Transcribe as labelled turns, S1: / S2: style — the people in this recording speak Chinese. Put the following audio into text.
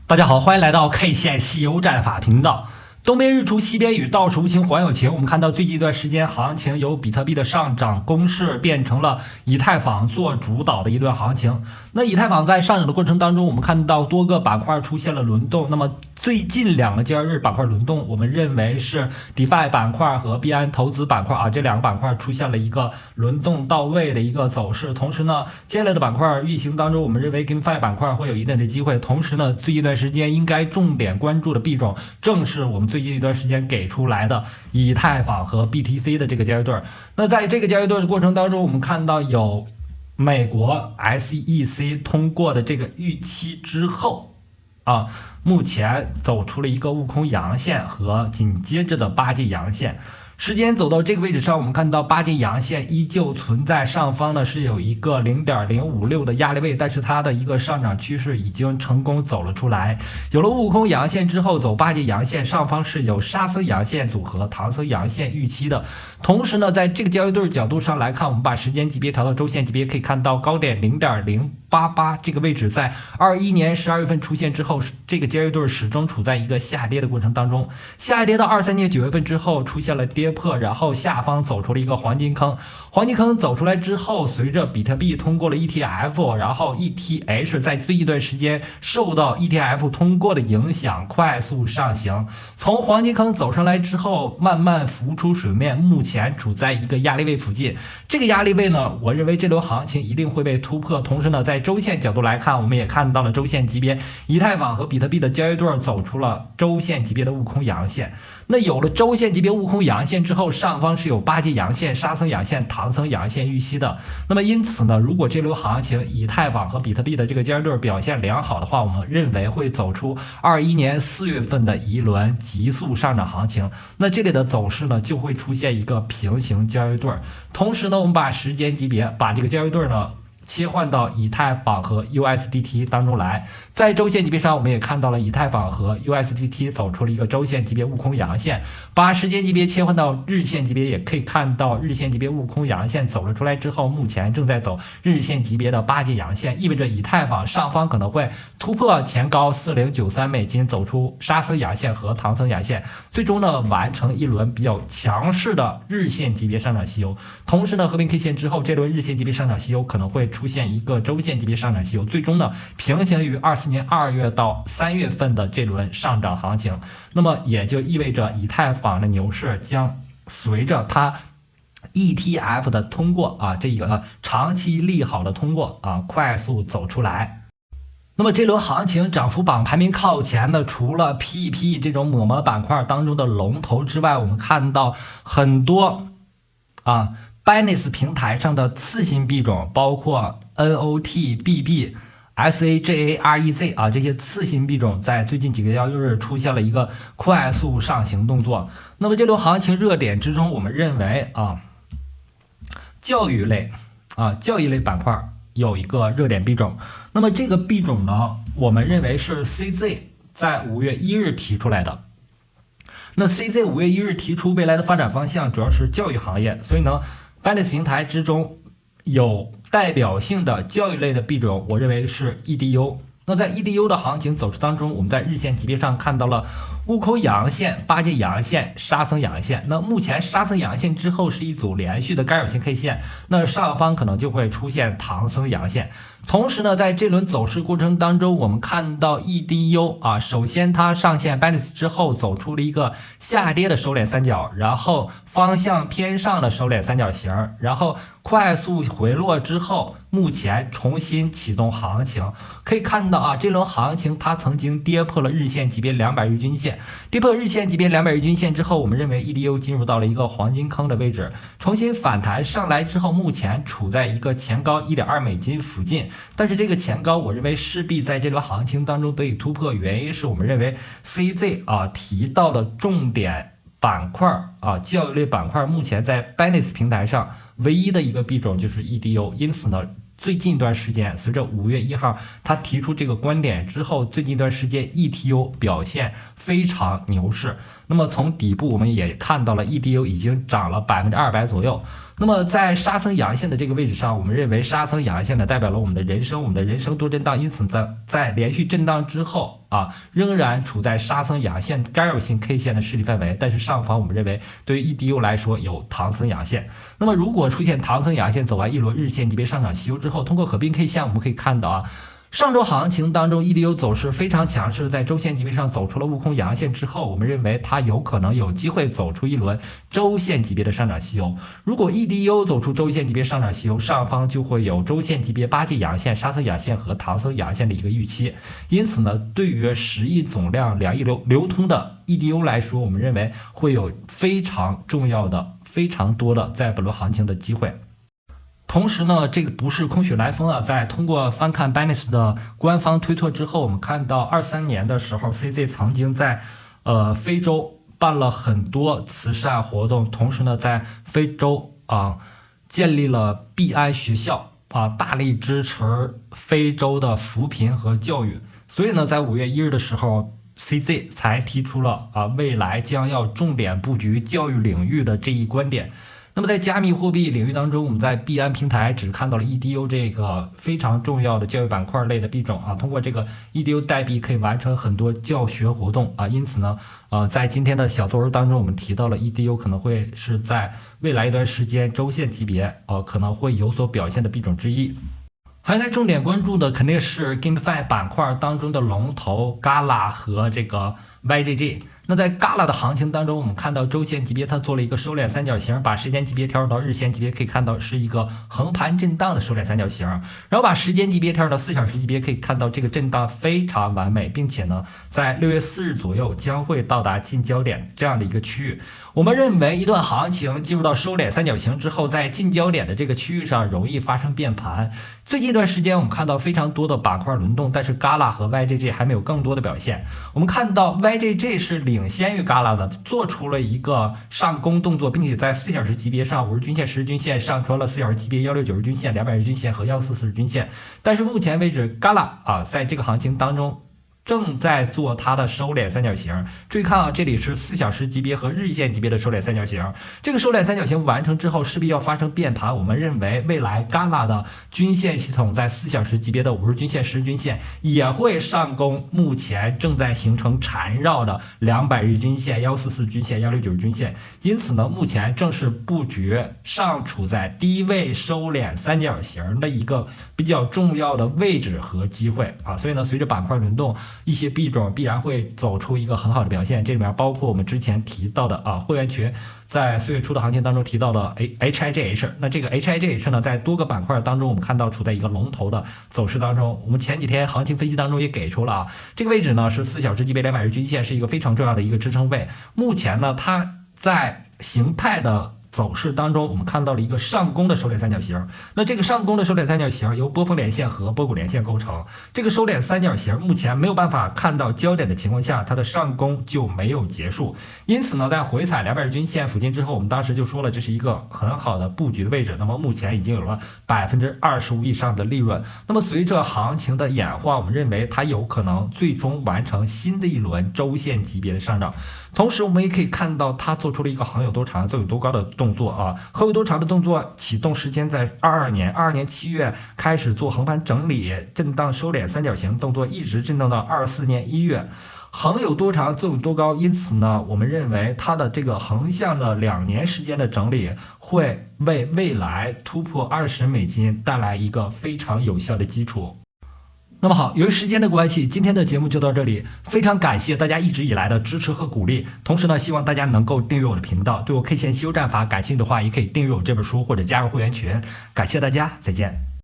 S1: 大家好，欢迎来到 K 线西游战法频道。东边日出西边雨，道是无晴还有晴。我们看到最近一段时间行情由比特币的上涨攻势变成了以太坊做主导的一段行情。那以太坊在上涨的过程当中，我们看到多个板块出现了轮动。那么最近2个交易日板块轮动，我们认为是 DeFi 板块和币安投资板块这2个板块出现了一个轮动到位的一个走势。同时呢，接下来的板块运行当中，我们认为 GameFi 板块会有一定的机会。同时呢，最近一段时间应该重点关注的币种，正是我们最近一段时间给出来的以太坊和 BTC 的这个交易对。那在这个交易对的过程当中，我们看到有美国 SEC 通过的这个预期之后目前走出了一个悟空阳线和紧接着的8阶阳线。时间走到这个位置上，我们看到8阶阳线依旧存在上方呢是有一个 0.056 的压力位，但是它的一个上涨趋势已经成功走了出来。有了悟空阳线之后，走8阶阳线上方是有沙僧阳线组合、唐僧阳线预期的。同时呢，在这个交易对角度上来看，我们把时间级别调到周线级别，可以看到高点 0.088 这个位置在21年12月份出现之后，这个交易对始终处在一个下跌的过程当中。下跌到23年9月份之后出现了跌破，然后下方走出了一个黄金坑。黄金坑走出来之后，随着比特币通过了 ETF， 然后 ETH 在最近一段时间受到 ETF 通过的影响快速上行。从黄金坑走上来之后，慢慢浮出水面，目前处在一个压力位附近。这个压力位呢，我认为这轮行情一定会被突破。同时呢，在周线角度来看，我们也看到了周线级别以太坊和比特币的交易对走出了周线级别的悟空阳线。那有了周线级别悟空阳线之后，上方是有8阶阳线、沙僧阳线、唐僧阳线预期的。那么因此呢，如果这轮行情以太坊和比特币的这个交易对表现良好的话，我们认为会走出21年4月份的一轮急速上涨行情。那这里的走势呢，就会出现一个平行交易对。同时呢，我们把时间级别把这个交易对呢切换到以太坊和 USDT 当中来。在周线级别上，我们也看到了以太坊和 USDT 走出了一个周线级别悟空阳线。把时间级别切换到日线级别，也可以看到日线级别悟空阳线走了出来之后，目前正在走日线级别的8阶阳线，意味着以太坊上方可能会突破前高4093美金，走出沙僧阳线和唐僧阳线，最终呢完成一轮比较强势的日线级别上涨西游。同时呢，合并 K 线之后，这轮日线级别上涨西游可能会出现一个周线级别上涨西游，最终呢平行于24年2月到3月份的这轮上涨行情。那么也就意味着以太坊的牛市将随着它 ETF 的通过这个长期利好的通过快速走出来。那么这轮行情涨幅榜排名靠前的，除了 PEP 这种某某板块当中的龙头之外，我们看到很多Binance 平台上的次新币种，包括 NOT、BB、SAGAREZ 这些次新币种在最近几个交易日出现了一个快速上行动作。那么这轮行情热点之中，我们认为教育类板块有一个热点币种。那么这个币种呢，我们认为是 CZ 在5月1日提出来的。那 CZ 5月1日提出未来的发展方向主要是教育行业，所以呢Binance 平台之中有代表性的教育类的币种，我认为是 EDU。那在 EDU 的行情走势当中，我们在日线级别上看到了悟空阳线、8阶阳线、沙僧阳线。那目前沙僧阳线之后是一组连续的干扰性 K 线，那上方可能就会出现唐僧阳线。同时呢，在这轮走势过程当中，我们看到 EDU 首先它上线 Binance 之后走出了一个下跌的收敛三角，然后方向偏上的收敛三角形，然后快速回落之后，目前重新启动行情。可以看到这轮行情它曾经跌破了日线级别200日均线，跌破日线级别200日均线之后，我们认为 EDU 进入到了一个黄金坑的位置，重新反弹上来之后，目前处在一个前高1.2美金附近。但是这个前高我认为势必在这轮行情当中得以突破，原因是我们认为 CZ 提到的重点板块教育类板块目前在 Binance 平台上唯一的一个币种就是 EDU。 因此呢，最近一段时间随着5月1号他提出这个观点之后，最近一段时间 ETU 表现非常牛市。那么从底部我们也看到了 EDU 已经涨了200%左右。那么在沙僧阳线的这个位置上，我们认为沙僧阳线呢代表了我们的人生多震荡，因此在连续震荡之后仍然处在沙僧阳线干扰性 K 线的势力范围，但是上方我们认为对于 EDU 来说有唐僧阳线。那么如果出现唐僧阳线走完一轮日线级别上涨吸收之后，通过合并 K 线我们可以看到上周行情当中 EDU 走势非常强势，在周线级别上走出了悟空阳线之后，我们认为它有可能有机会走出一轮周线级别的上涨吸收。如果 EDU 走出周线级别上涨吸收，上方就会有周线级别8级阳线、沙僧阳线和唐僧阳线的一个预期。因此呢，对于10亿总量2亿流通的 EDU 来说，我们认为会有非常重要的、非常多的在本轮行情的机会。同时呢，这个不是空穴来风在通过翻看 Binance 的官方推特之后，我们看到23年的时候 CZ 曾经在非洲办了很多慈善活动，同时呢在非洲建立了币安学校大力支持非洲的扶贫和教育。所以呢在5月1日的时候CZ 才提出了未来将要重点布局教育领域的这一观点。那么在加密货币领域当中，我们在币安平台只看到了 EDU 这个非常重要的教育板块类的币种通过这个 EDU 代币可以完成很多教学活动因此呢在今天的小作文当中，我们提到了 EDU 可能会是在未来一段时间周线级别可能会有所表现的币种之一。还应该重点关注的肯定是 GameFi 板块当中的龙头 Gala 和这个 YJJ。那在 Gala 的行情当中，我们看到周线级别它做了一个收敛三角形，把时间级别调整到日线级别，可以看到是一个横盘震荡的收敛三角形，然后把时间级别调整到4小时级别，可以看到这个震荡非常完美，并且呢在6月4日左右将会到达近焦点这样的一个区域。我们认为一段行情进入到收敛三角形之后，在近焦点的这个区域上容易发生变盘。最近一段时间我们看到非常多的板块轮动，但是 Gala 和 YJJ 还没有更多的表现。我们看到 YJJ 是领先于 Gala 的，做出了一个上攻动作，并且在4小时级别上50均线、10日均线上穿了4小时级别169日均线、200日均线和144日均线。但是目前为止 Gala 在这个行情当中正在做它的收敛三角形，注意看这里是4小时级别和日线级别的收敛三角形。这个收敛三角形完成之后，势必要发生变盘。我们认为未来 Gala 的均线系统在4小时级别的50均线、10日均线也会上攻目前正在形成缠绕的200日均线、144均线、169日均线。因此呢，目前正是布局尚处在低位收敛三角形的一个比较重要的位置和机会所以呢，随着板块轮动，一些币种必然会走出一个很好的表现，这里面包括我们之前提到的会员群在4月初的行情当中提到的 HIGH。 那这个 HIGH 呢，在多个板块当中我们看到处在一个龙头的走势当中。我们前几天行情分析当中也给出了这个位置呢是4小时级别200日均线，是一个非常重要的一个支撑位。目前呢它在形态的走势当中，我们看到了一个上攻的收敛三角形。那这个上攻的收敛三角形由波峰连线和波谷连线构成。这个收敛三角形目前没有办法看到焦点的情况下，它的上攻就没有结束。因此呢，在回踩200日均线附近之后，我们当时就说了，这是一个很好的布局的位置。那么目前已经有了25%以上的利润。那么随着行情的演化，我们认为它有可能最终完成新的一轮周线级别的上涨。同时我们也可以看到它做出了一个横有多长纵有多高的动作横有多长的动作启动时间在22年7月开始做横盘整理震荡收敛三角形动作，一直震荡到24年1月。横有多长纵有多高，因此呢我们认为它的这个横向的2年时间的整理会为未来突破$20带来一个非常有效的基础。那么好，由于时间的关系，今天的节目就到这里。非常感谢大家一直以来的支持和鼓励，同时呢，希望大家能够订阅我的频道。对我 K 线西游战法感兴趣的话，也可以订阅我这本书或者加入会员群。感谢大家，再见。